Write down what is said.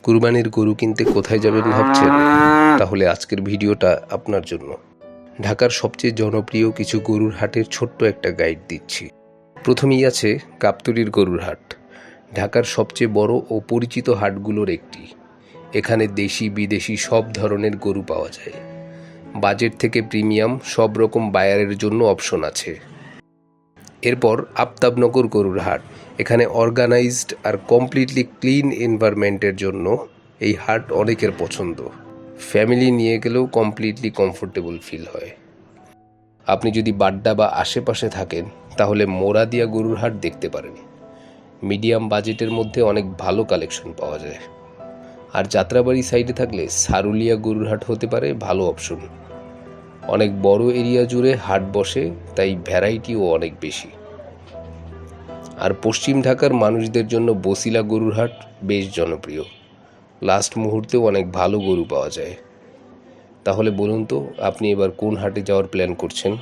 কুরবানির গরু কিনতে কোথায় যাবেন ভাবছেন? তাহলে আজকের ভিডিওটা আপনার জন্য। ঢাকার সবচেয়ে জনপ্রিয় কিছু গরুর হাটের ছোট্ট একটা গাইড দিচ্ছি। প্রথমেই আছে গাবতলীর গরুর হাট, ঢাকার সবচেয়ে বড় ও পরিচিত হাটগুলোর একটি। এখানে দেশি বিদেশি সব ধরনের গরু পাওয়া যায়। বাজেট থেকে প্রিমিয়াম সব রকম বায়ারের জন্য অপশন আছে। এরপর আফতাবনগর গরুর হাট, এখানে অর্গানাইজড আর কমপ্লিটলি ক্লিন এনভায়রনমেন্টের জন্য এই হাট অনেকের পছন্দ। ফ্যামিলি নিয়ে গেলেও কমপ্লিটলি কমফোর্টেবল ফিল হয়। আপনি যদি বাড্ডা বা আশেপাশে থাকেন তাহলে মোরাদিয়া গরুর হাট দেখতে পারেন। মিডিয়াম বাজেটের মধ্যে অনেক ভালো কালেকশন পাওয়া যায়। আর যাত্রাবাড়ি সাইডে থাকলে সারুলিয়া গরুর হাট হতে পারে ভালো অপশন। অনেক বড় এরিয়া জুড়ে হাট বসে, তাই ভ্যারাইটিও অনেক বেশি। আর পশ্চিম ঢাকার মানুষদের জন্য বসিলা গরুর হাট বেশ জনপ্রিয়। লাস্ট মুহূর্তেও অনেক ভালো গরু পাওয়া যায়। তাহলে বলুন তো আপনি এবার কোন হাটে যাওয়ার প্ল্যান করছেন?